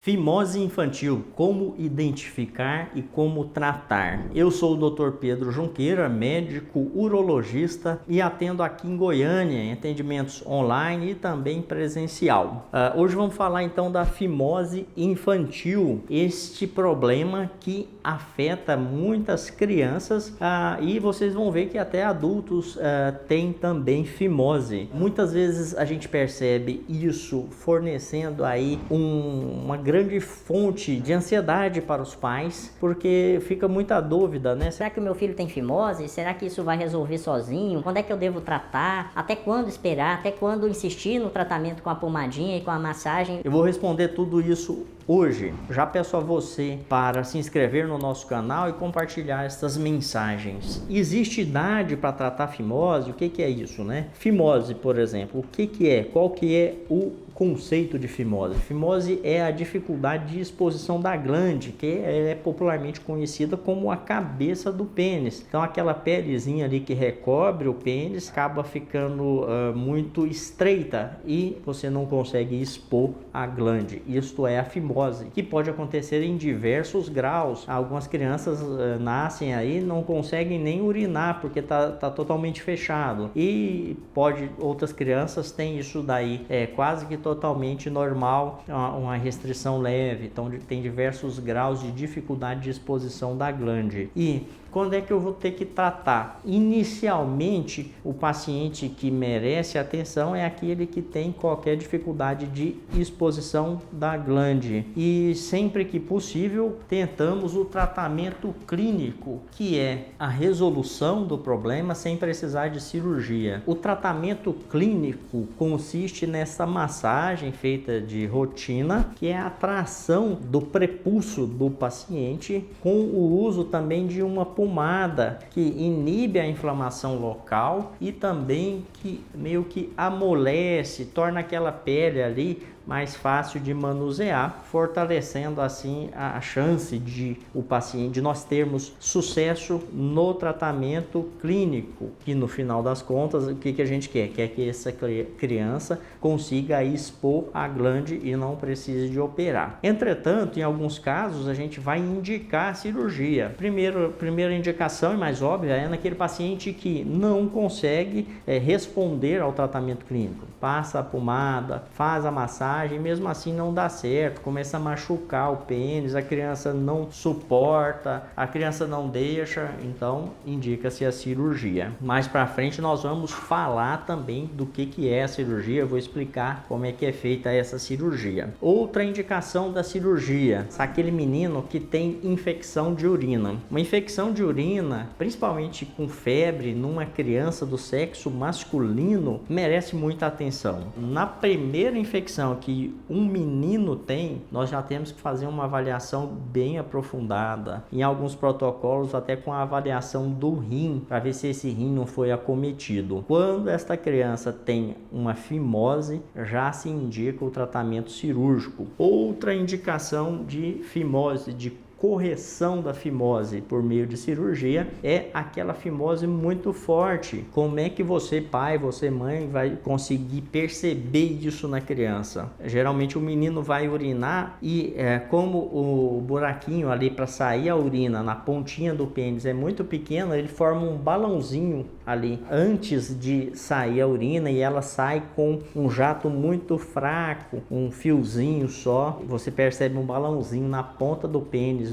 Fimose infantil, como identificar e como tratar? Eu sou o Dr. Pedro Junqueira, médico urologista e atendo aqui em Goiânia, em atendimentos online e também presencial. Hoje vamos falar então da fimose infantil, este problema que afeta muitas crianças e vocês vão ver que até adultos têm também fimose. Muitas vezes a gente percebe isso fornecendo aí uma grande fonte de ansiedade para os pais, porque fica muita dúvida, né? Será que o meu filho tem fimose? Será que isso vai resolver sozinho? Quando é que eu devo tratar? Até quando esperar? Até quando insistir no tratamento com a pomadinha e com a massagem? Eu vou responder tudo isso hoje. Já peço a você para se inscrever no nosso canal e compartilhar essas mensagens. Existe idade para tratar fimose? O que é isso, né? Fimose, por exemplo, o que é? Qual que é o conceito de fimose? Fimose é a dificuldade de exposição da glande, que é popularmente conhecida como a cabeça do pênis. Então aquela pelezinha ali que recobre o pênis acaba ficando muito estreita e você não consegue expor a glande. Isto é a fimose, que pode acontecer em diversos graus. Algumas crianças nascem aí não conseguem nem urinar porque tá totalmente fechado, e outras crianças têm isso daí quase que totalmente normal, uma restrição leve. Então tem diversos graus de dificuldade de exposição da glande. E quando é que eu vou ter que tratar? Inicialmente, o paciente que merece atenção é aquele que tem qualquer dificuldade de exposição da glande. E sempre que possível, tentamos o tratamento clínico, que é a resolução do problema sem precisar de cirurgia. O tratamento clínico consiste nessa massagem feita de rotina, que é a tração do prepúcio do paciente, com o uso também de uma pomada que inibe a inflamação local e também que meio que amolece, torna aquela pele ali mais fácil de manusear, fortalecendo assim a chance de nós termos sucesso no tratamento clínico. E no final das contas, o que a gente quer? Quer que essa criança consiga expor a glande e não precise de operar. Entretanto, em alguns casos a gente vai indicar a cirurgia. Primeira indicação e mais óbvia é naquele paciente que não consegue responder ao tratamento clínico. Passa a pomada, faz a massagem, mesmo assim não dá certo, começa a machucar o pênis, a criança não suporta, a criança não deixa, então indica-se a cirurgia. Mais para frente nós vamos falar também do que é a cirurgia, eu vou explicar como é que é feita essa cirurgia. Outra indicação da cirurgia, aquele menino que tem infecção de urina. Uma infecção de urina, principalmente com febre numa criança do sexo masculino, merece muita atenção. Na primeira infecção que um menino tem, nós já temos que fazer uma avaliação bem aprofundada, em alguns protocolos até com a avaliação do rim, para ver se esse rim não foi acometido. Quando esta criança tem uma fimose, já se indica o tratamento cirúrgico. Outra indicação de fimose, de correção da fimose por meio de cirurgia, é aquela fimose muito forte. Como é que você, pai, você, mãe, vai conseguir perceber isso na criança? Geralmente o menino vai urinar e como o buraquinho ali para sair a urina na pontinha do pênis é muito pequeno, ele forma um balãozinho ali antes de sair a urina, e ela sai com um jato muito fraco, um fiozinho só. Você percebe um balãozinho na ponta do pênis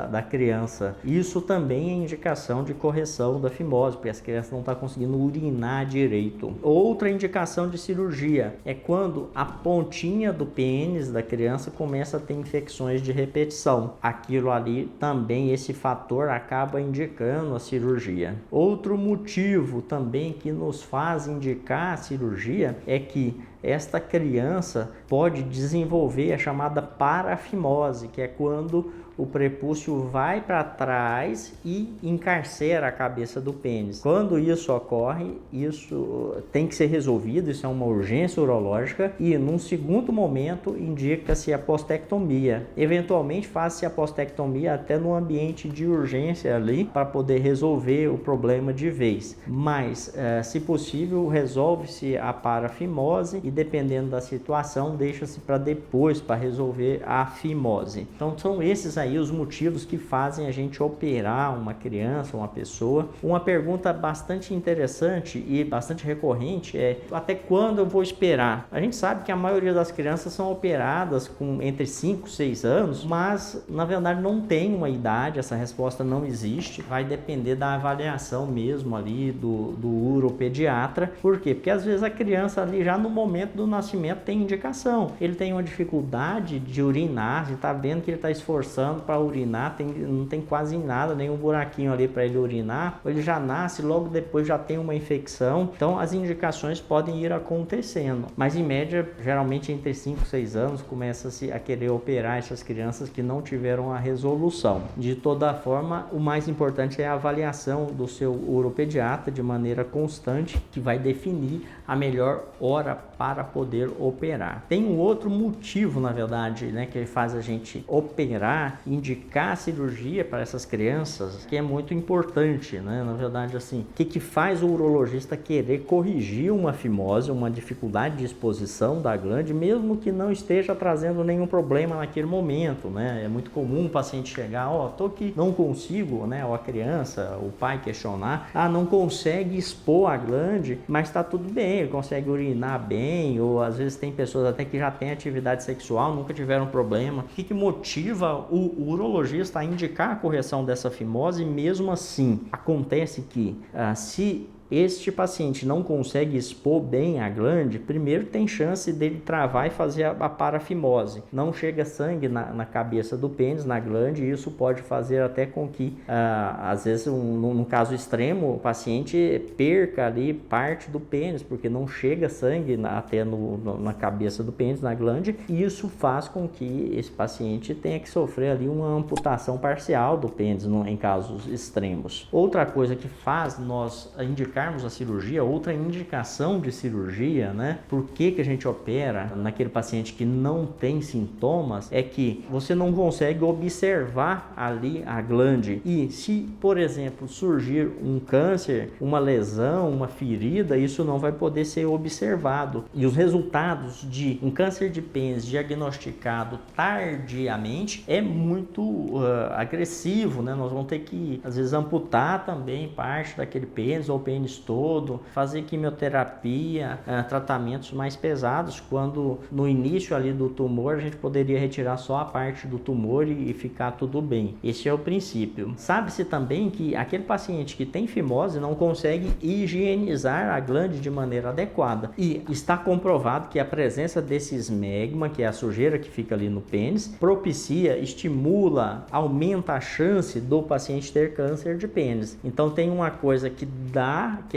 da criança. Isso também é indicação de correção da fimose, porque as crianças não estão conseguindo urinar direito. Outra indicação de cirurgia é quando a pontinha do pênis da criança começa a ter infecções de repetição. Aquilo ali também, esse fator acaba indicando a cirurgia. Outro motivo também que nos faz indicar a cirurgia é que esta criança pode desenvolver a chamada parafimose, que é quando o prepúcio vai para trás e encarcera a cabeça do pênis. Quando isso ocorre, isso tem que ser resolvido, isso é uma urgência urológica, e num segundo momento indica-se a postectomia. Eventualmente faz-se a postectomia até no ambiente de urgência ali, para poder resolver o problema de vez. Mas, se possível, resolve-se a parafimose e dependendo da situação, deixa-se para depois para resolver a fimose. Então são esses aí os motivos que fazem a gente operar uma criança, uma pessoa. Uma pergunta bastante interessante e bastante recorrente é: até quando eu vou esperar? A gente sabe que a maioria das crianças são operadas com entre 5 e 6 anos, mas na verdade não tem uma idade, essa resposta não existe, vai depender da avaliação mesmo ali do uropediatra. Por quê? Porque às vezes a criança ali já no momento do nascimento tem indicação, ele tem uma dificuldade de urinar, você está vendo que ele está esforçando para urinar, não tem quase nada, nenhum buraquinho ali para ele urinar, ele já nasce, logo depois já tem uma infecção, então as indicações podem ir acontecendo, mas em média, geralmente entre 5 e 6 anos, começa-se a querer operar essas crianças que não tiveram a resolução. De toda forma, o mais importante é a avaliação do seu uropediatra de maneira constante, que vai definir a melhor hora para poder operar. Tem um outro motivo, na verdade, né, que faz a gente operar, indicar a cirurgia para essas crianças, que é muito importante, né? Na verdade, assim, o que faz o urologista querer corrigir uma fimose, uma dificuldade de exposição da glande, mesmo que não esteja trazendo nenhum problema naquele momento, né? É muito comum o paciente chegar, tô aqui, não consigo, né? Ou a criança, o pai questionar, não consegue expor a glande, mas está tudo bem, ele consegue urinar bem, ou às vezes tem pessoas até que já têm atividade sexual, nunca tiveram problema. O que motiva o urologista a indicar a correção dessa fimose? Mesmo assim, acontece que se este paciente não consegue expor bem a glande, primeiro tem chance dele travar e fazer a parafimose. Não chega sangue na cabeça do pênis, na glande, e isso pode fazer até com que, às vezes, num caso extremo, o paciente perca ali parte do pênis, porque não chega sangue até na cabeça do pênis, na glande, e isso faz com que esse paciente tenha que sofrer ali uma amputação parcial do pênis em casos extremos. Outra coisa que faz nós indicarmos a cirurgia, outra indicação de cirurgia, né? Por que a gente opera naquele paciente que não tem sintomas, é que você não consegue observar ali a glande, e se, por exemplo, surgir um câncer, uma lesão, uma ferida, isso não vai poder ser observado, e os resultados de um câncer de pênis diagnosticado tardiamente é muito agressivo, né? Nós vamos ter que, às vezes, amputar também parte daquele pênis ou o pênis todo, fazer quimioterapia, tratamentos mais pesados, quando no início ali do tumor a gente poderia retirar só a parte do tumor e ficar tudo bem. Esse é o princípio. Sabe-se também que aquele paciente que tem fimose não consegue higienizar a glande de maneira adequada, e está comprovado que a presença desse esmegma, que é a sujeira que fica ali no pênis, propicia, estimula, aumenta a chance do paciente ter câncer de pênis. Então tem uma coisa que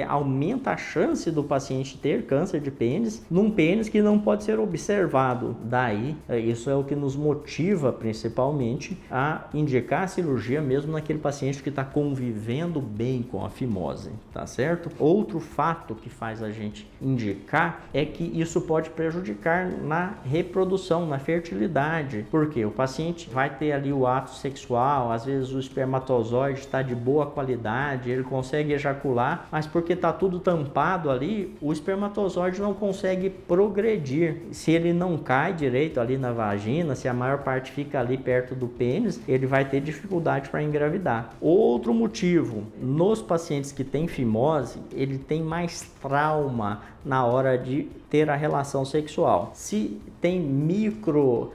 aumenta a chance do paciente ter câncer de pênis num pênis que não pode ser observado. Daí, isso é o que nos motiva principalmente a indicar a cirurgia mesmo naquele paciente que está convivendo bem com a fimose, tá certo? Outro fato que faz a gente indicar é que isso pode prejudicar na reprodução, na fertilidade, porque o paciente vai ter ali o ato sexual, às vezes o espermatozoide está de boa qualidade, ele consegue ejacular, mas porque está tudo tampado ali, o espermatozoide não consegue progredir. Se ele não cai direito ali na vagina, se a maior parte fica ali perto do pênis, ele vai ter dificuldade para engravidar. Outro motivo, nos pacientes que têm fimose, ele tem mais trauma na hora de ter a relação sexual. Se tem micro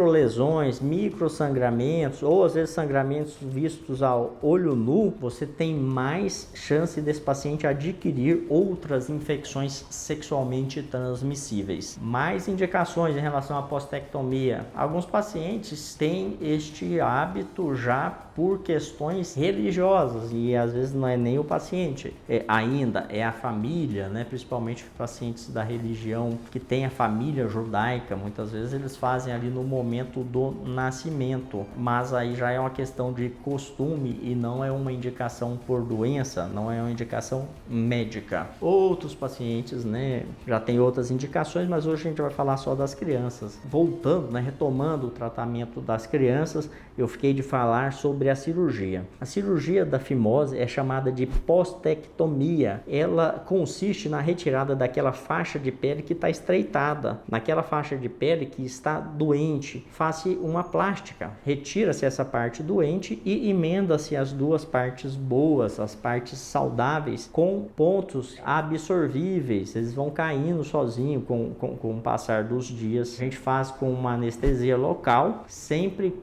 lesões, micro sangramentos, ou às vezes sangramentos vistos ao olho nu, você tem mais chance desse paciente adquirir outras infecções sexualmente transmissíveis. Mais indicações em relação à postectomia. Alguns pacientes têm este hábito já por questões religiosas, e às vezes não é nem o paciente, ainda é a família, né? Principalmente pacientes da religião que tem a família judaica, muitas vezes eles fazem ali no momento do nascimento, mas aí já é uma questão de costume e não é uma indicação por doença, não é uma indicação indicação médica. Outros pacientes, né, já tem outras indicações, mas hoje a gente vai falar só das crianças. Voltando, né, retomando o tratamento das crianças, eu fiquei de falar sobre a cirurgia. A cirurgia da fimose é chamada de postectomia. Ela consiste na retirada daquela faixa de pele que está estreitada, naquela faixa de pele que está doente. Faz-se uma plástica, retira-se essa parte doente e emenda-se as duas partes boas, as partes saudáveis, com pontos absorvíveis. Eles vão caindo sozinho com o passar dos dias. A gente faz com uma anestesia local, sempre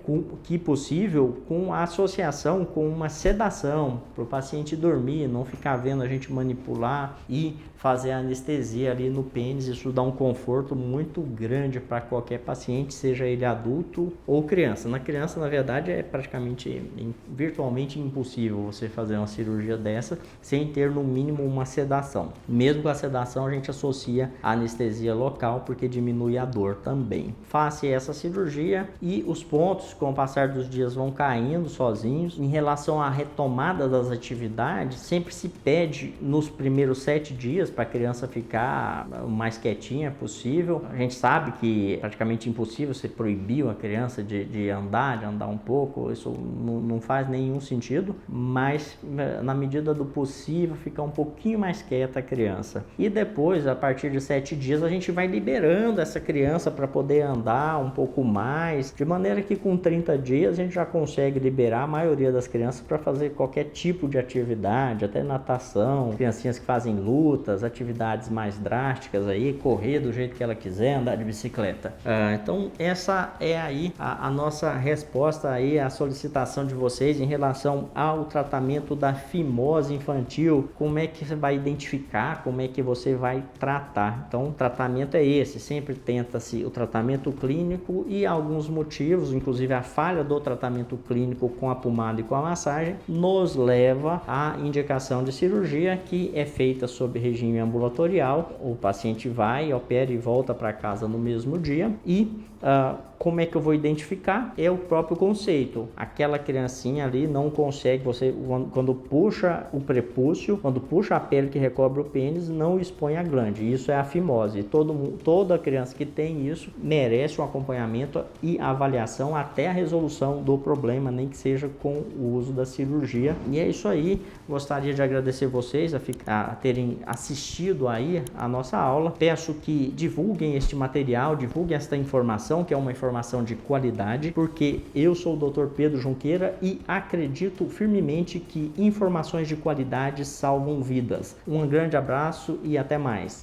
que possível, com a associação com uma sedação, para o paciente dormir, não ficar vendo a gente manipular e fazer a anestesia ali no pênis. Isso dá um conforto muito grande para qualquer paciente, seja ele adulto ou criança. Na criança, na verdade, é praticamente, virtualmente impossível você fazer uma cirurgia dessa sem ter no mínimo uma sedação. Mesmo com a sedação, a gente associa a anestesia local porque diminui a dor também. Faça essa cirurgia e os pontos, com o passar dos dias, vão caindo sozinhos. Em relação à retomada das atividades, sempre se pede nos primeiros 7 dias para a criança ficar o mais quietinha possível. A gente sabe que é praticamente impossível você proibir uma criança de andar um pouco, isso não faz nenhum sentido, mas na medida do possível ficar um pouquinho mais quieta a criança. E depois, a partir de 7 dias, a gente vai liberando essa criança para poder andar um pouco mais, de maneira que com 30 dias a gente já consegue liberar a maioria das crianças para fazer qualquer tipo de atividade, até natação, criancinhas que fazem lutas, atividades mais drásticas aí, correr do jeito que ela quiser, andar de bicicleta. Então essa é aí a nossa resposta aí à solicitação de vocês em relação ao tratamento da fimose infantil. Como é que você vai identificar, como é que você vai tratar? Então o tratamento é esse, sempre tenta-se o tratamento clínico e alguns motivos, inclusive a falha do tratamento clínico com a pomada e com a massagem, nos leva à indicação de cirurgia, que é feita sob regime ambulatorial. O paciente vai, opera e volta para casa no mesmo dia. E como é que eu vou identificar? É o próprio conceito. Aquela criancinha ali não consegue, você quando puxa o prepúcio, quando puxa a pele que recobre o pênis, não expõe a glande. Isso é a fimose. Toda criança que tem isso merece um acompanhamento e avaliação até a resolução do problema, nem que seja com o uso da cirurgia. E é isso aí. Gostaria de agradecer vocês a terem assistido aí a nossa aula. Peço que divulguem este material, divulguem esta informação, que é uma informação de qualidade, porque eu sou o Dr. Pedro Junqueira e acredito firmemente que informações de qualidade salvam vidas. Um grande abraço e até mais.